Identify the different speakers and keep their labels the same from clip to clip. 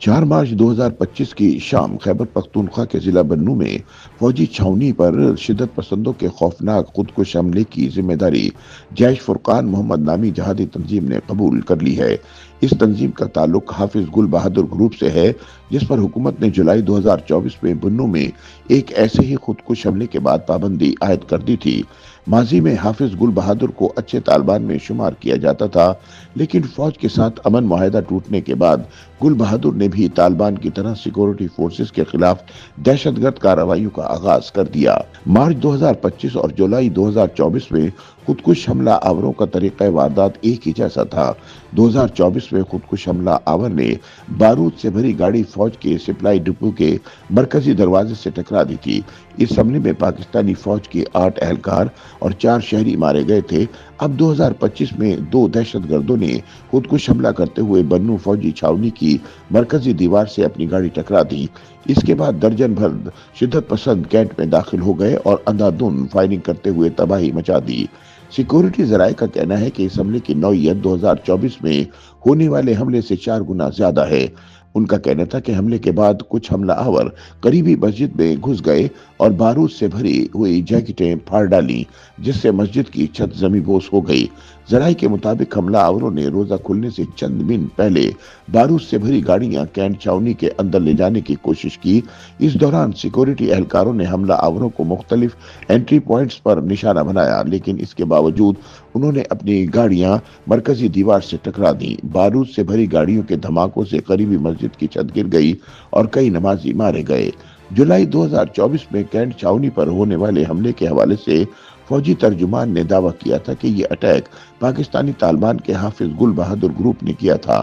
Speaker 1: 4 मार्च 2025 की शाम खैबर पख्तूनख्वा के जिला बन्नू में फौजी छावनी पर शिद्दत पसंदों के खौफनाक खुदकुश हमले की जिम्मेदारी जैश फुरकान मोहम्मद नामी जहादी तंजीम ने कबूल कर ली है। इस तंजीम का ताल्लुक हाफिज गुल बहादुर ग्रुप से है, जिस पर हुकूमत ने जुलाई 2024 में बन्नू में एक ऐसे ही खुदकुश हमले के बाद पाबंदी आयद कर दी थी। माजी में हाफिज गुल बहादुर को अच्छे तालिबान में शुमार किया जाता था, लेकिन फौज के साथ अमन मुआहदा टूटने के बाद गुल बहादुर ने भी तालिबान की तरह सिक्योरिटी फोर्सेस के खिलाफ दहशतगर्द कार्रवाइयों का आगाज कर दिया। मार्च 2025 और जुलाई 2024 में खुदकुश हमला आवरों का तरीका वारदात एक ही जैसा था। 2024 में खुदकुश हमला आवर ने बारूद से भरी गाड़ी फौज के सप्लाई डिपो के मरकजी दरवाजे से टकरा दी थी। इस हमले में पाकिस्तानी फौज के 8 एहलकार और 4 शहरी मारे गए थे। अब 2025 में 2 दहशतगर्दों ने खुदकुश हमला करते हुए बन्नू फौजी छावनी की मरकजी दीवार से अपनी गाड़ी टकरा दी। इसके बाद दर्जन भर शिद्दत पसंद कैंट में दाखिल हो गए और अंधाधुंध फायरिंग करते हुए तबाही मचा दी। सिक्योरिटी जराये का कहना है कि इस हमले की नौयत 2024 में होने वाले हमले से 4 गुना ज्यादा है। उनका कहना था कि हमले के बाद कुछ हमला आवर करीबी मस्जिद में घुस गए और बारूद से भरी हुई जैकेटें फाड़ डाली, जिससे मस्जिद की छत जमीबोस हो गई। जराये के मुताबिक हमला आवरों ने रोजा खुलने से चंद मिनट पहले बारूद से भरी गाड़ियां कैंट छावनी के अंदर ले जाने की कोशिश की। इस दौरान सिक्योरिटी एहलकारों ने हमला आवरों को मुख्तलिफ एंट्री पॉइंट्स पर निशाना बनाया, लेकिन इसके बावजूद उन्होंने अपनी गाड़ियां मरकजी दीवार से टकरा दी। बारूद से भरी गाड़ियों के धमाकों से करीबी मस्जिद की छत गिर गई और कई नमाजी मारे गए। जुलाई 2024 में कैंट छावनी पर होने वाले हमले के हवाले से फौजी तर्जुमान ने दावा किया था कि ये अटैक पाकिस्तानी तालिबान के हाफिज गुल बहादुर ग्रुप ने किया था।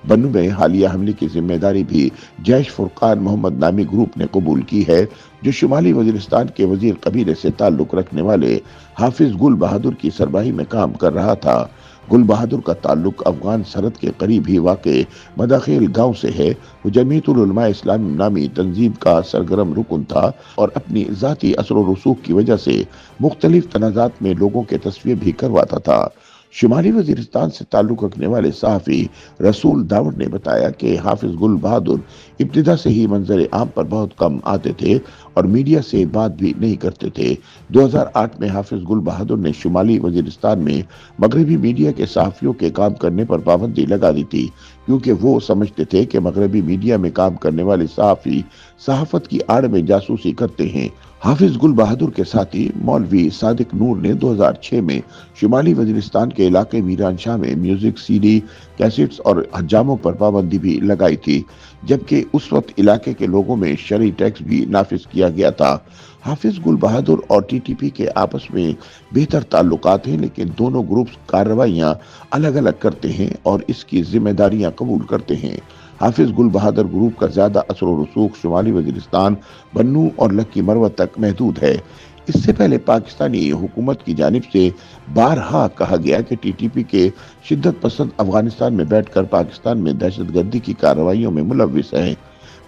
Speaker 1: बन्नू में हालिया हमले की जिम्मेदारी भी जैश फुरकान मोहम्मद नामी ग्रुप ने कबूल की है, जो शुमाली वजीरिस्तान के वजीर कबीले से ताल्लुक रखने वाले हाफिज गुल बहादुर की सरबराही में काम कर रहा था। गुल बहादुर का ताल्लुक अफगान सरहद के करीब ही वाक़े मदाखिल गांव से है। वो जमीयतुल उलमा इस्लाम नामी तंजीम का सरगर्म रुकन था और अपनी ज़ाती असर व रसूख की वजह से मुख्तलिफ तनाज़ात में लोगों के तस्वीर भी करवाता था। शुमाली वजीरिस्तान से ताल्लुक रखने वाले सहाफ़ी रसूल दावड़ ने बताया कि हाफिज गुल बहादुर इब्तिदा से ही मंजर आम पर बहुत कम आते थे और मीडिया से बात भी नहीं करते थे। 2008 में हाफिज गुल बहादुर ने शुमाली वजीरिस्तान में मगरबी मीडिया के सहाफ़ियों के काम करने पर पाबंदी लगा दी थी, क्योंकि वो समझते थे कि मगरबी मीडिया में काम करने वाले सहाफ़ी सहाफ़त की आड़ में जासूसी करते हैं। हाफिज गुल बहादुर के साथी मौलवी सादिक नूर ने 2006 में शुमाली वजीरिस्तान के इलाके मीरान शाह में म्यूजिक सीडी, कैसेट्स और हजामों पर पाबंदी भी लगाई थी, जबकि उस वक्त इलाके के लोगों में शरई टैक्स भी नाफिज किया गया था। हाफिज गुल बहादुर और टीटीपी के आपस में बेहतर ताल्लुकात हैं, लेकिन दोनों ग्रुप्स कार्रवाइयां अलग अलग करते हैं और इसकी जिम्मेदारियां कबूल करते हैं। हाफिज गुल बहादुर ग्रुप का ज्यादा असर व रसूख शुमाली वजीरिस्तान, बन्नू और लक्की मरवत तक महदूद है। इससे पहले पाकिस्तानी हुकूमत की जानिब से बारहा कहा गया कि टीटीपी के शिद्दत पसंद अफगानिस्तान में बैठकर पाकिस्तान में दहशतगर्दी की कार्रवाइयों में मुलव्विस हैं।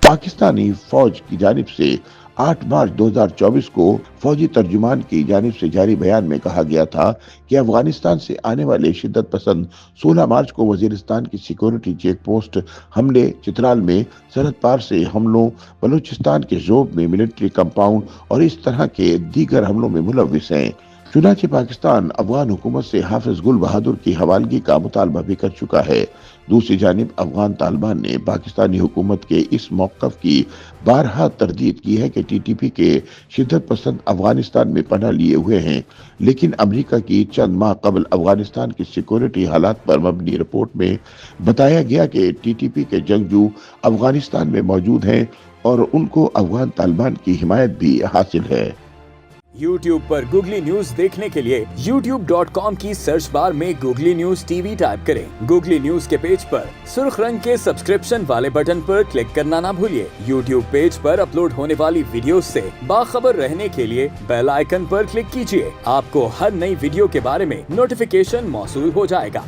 Speaker 1: पाकिस्तानी फौज की जानिब से 8 मार्च 2024 को फौजी तर्जुमान की जानिब से जारी बयान में कहा गया था कि अफगानिस्तान से आने वाले शिद्दत पसंद 16 मार्च को वजीरिस्तान की सिक्योरिटी चेक पोस्ट हमले, चित्राल में सरहद पार से हमलों, बलूचिस्तान के जोब में मिलिट्री कंपाउंड और इस तरह के दीगर हमलों में मुलव्विस हैं। चुनांचे पाकिस्तान अफगान हुकूमत से हाफिज गुल बहादुर की हवालगी का मुतालबा भी कर चुका है। दूसरी जानिब अफगान तालिबान ने पाकिस्तानी हुकूमत के इस मौक़िफ़ की बारहा तरदीद की है कि टीटीपी के शिद्दत पसंद अफगानिस्तान में पनाह लिए हुए हैं, लेकिन अमेरिका की चंद माह कबल अफगानिस्तान की सिक्योरिटी हालात पर मबनी रिपोर्ट में बताया गया कि टीटीपी के जंगजू अफगानिस्तान में मौजूद हैं और उनको अफगान तालिबान की हिमायत भी हासिल है।
Speaker 2: YouTube पर गूगली न्यूज देखने के लिए youtube.com की सर्च बार में गूगली न्यूज टीवी टाइप करें। गूगली न्यूज के पेज पर सुर्ख रंग के सब्सक्रिप्शन वाले बटन पर क्लिक करना ना भूलिए। YouTube पेज पर अपलोड होने वाली वीडियोस से बाखबर रहने के लिए बेल आइकन पर क्लिक कीजिए। आपको हर नई वीडियो के बारे में नोटिफिकेशन मौसूल हो जाएगा।